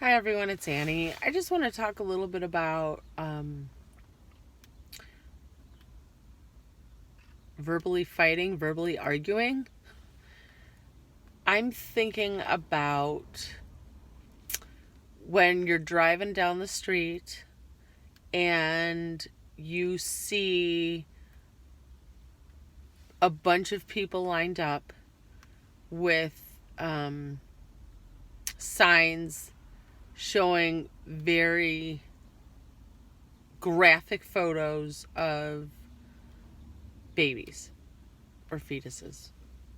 Hi everyone, it's Annie. I just want to talk a little bit about verbally fighting, verbally arguing. I'm thinking about when you're driving down the street and you see a bunch of people lined up with signs showing very graphic photos of babies or fetuses,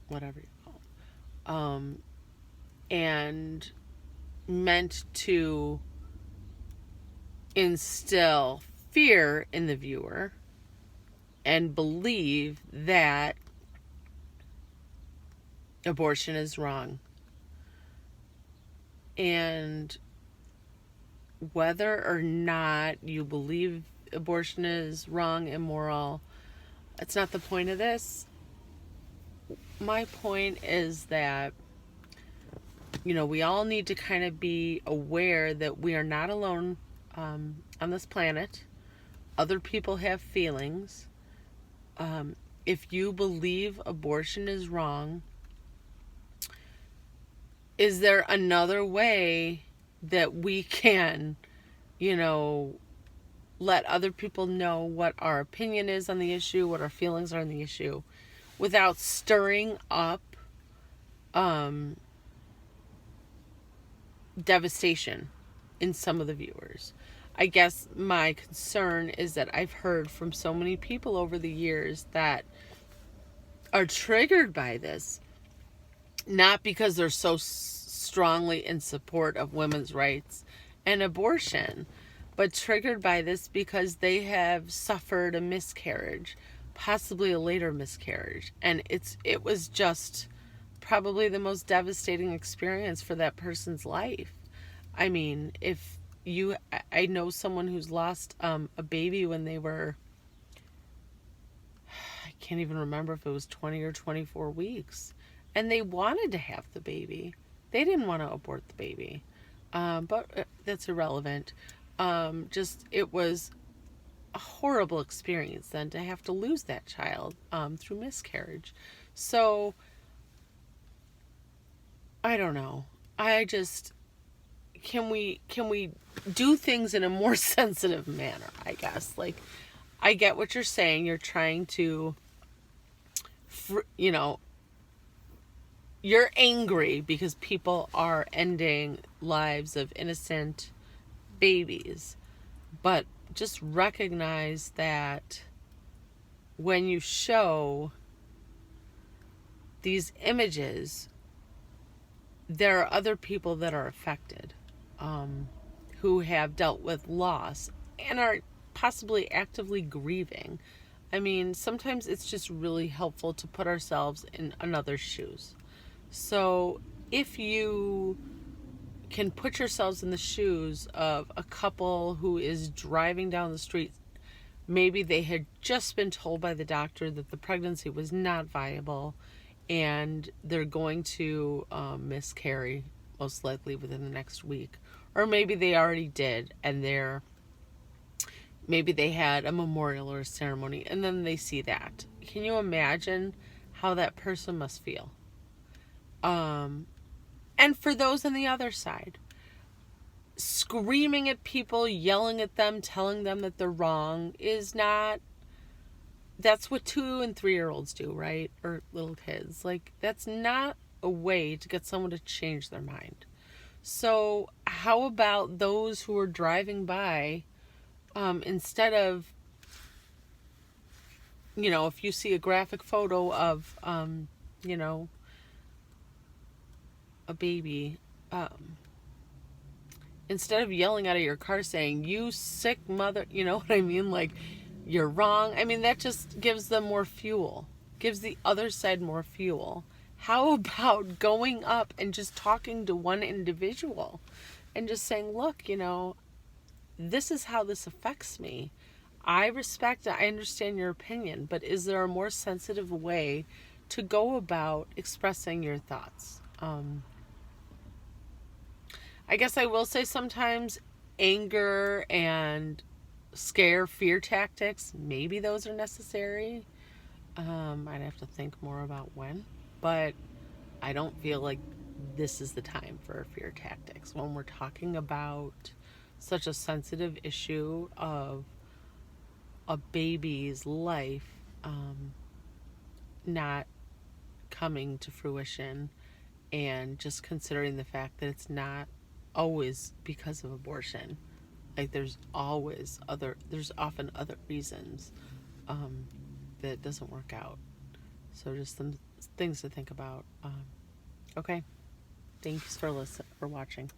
whatever you call them, and meant to instill fear in the viewer and believe that abortion is wrong. And whether or not you believe abortion is wrong, immoral, that's not the point of this. My point is that, we all need to kind of be aware that we are not alone on this planet. Other people have feelings. If you believe abortion is wrong, is there another way that we can, let other people know what our opinion is on the issue, what our feelings are on the issue, without stirring up devastation in some of the viewers? I guess my concern is that I've heard from so many people over the years that are triggered by this, not because they're so strongly in support of women's rights and abortion, but triggered by this because they have suffered a miscarriage, possibly a later miscarriage, and it was just probably the most devastating experience for that person's life. I mean, I know someone who's lost a baby when they were, I can't even remember if it was 20 or 24 weeks, and they wanted to have the baby. They didn't want to abort the baby, but that's irrelevant. It was a horrible experience then to have to lose that child through miscarriage. So I don't know. Can we do things in a more sensitive manner, I guess? Like, I get what you're saying. You're trying to, you're angry because people are ending lives of innocent babies. But just recognize that when you show these images, there are other people that are affected, who have dealt with loss and are possibly actively grieving. I mean, sometimes it's just really helpful to put ourselves in another's shoes. So if you can put yourselves in the shoes of a couple who is driving down the street, maybe they had just been told by the doctor that the pregnancy was not viable and they're going to miscarry most likely within the next week, or maybe they already did and maybe they had a memorial or a ceremony and then they see that. Can you imagine how that person must feel? And for those on the other side, screaming at people, yelling at them, telling them that they're wrong that's what 2 and 3-year-olds do, right? Or little kids. Like, that's not a way to get someone to change their mind. So how about those who are driving by, instead of, if you see a graphic photo of, a baby, instead of yelling out of your car saying, "You sick mother," you know what I mean? Like, you're wrong. I mean, that just gives them more fuel, gives the other side more fuel. How about going up and just talking to one individual and just saying, look, this is how this affects me. I respect it. I understand your opinion, but is there a more sensitive way to go about expressing your thoughts? I guess I will say sometimes anger and fear tactics, maybe those are necessary. I'd have to think more about when, but I don't feel like this is the time for fear tactics when we're talking about such a sensitive issue of a baby's life not coming to fruition, and just considering the fact that it's not always because of abortion. Like there's often other reasons that it doesn't work out. So just some things to think about. Okay, thanks for watching.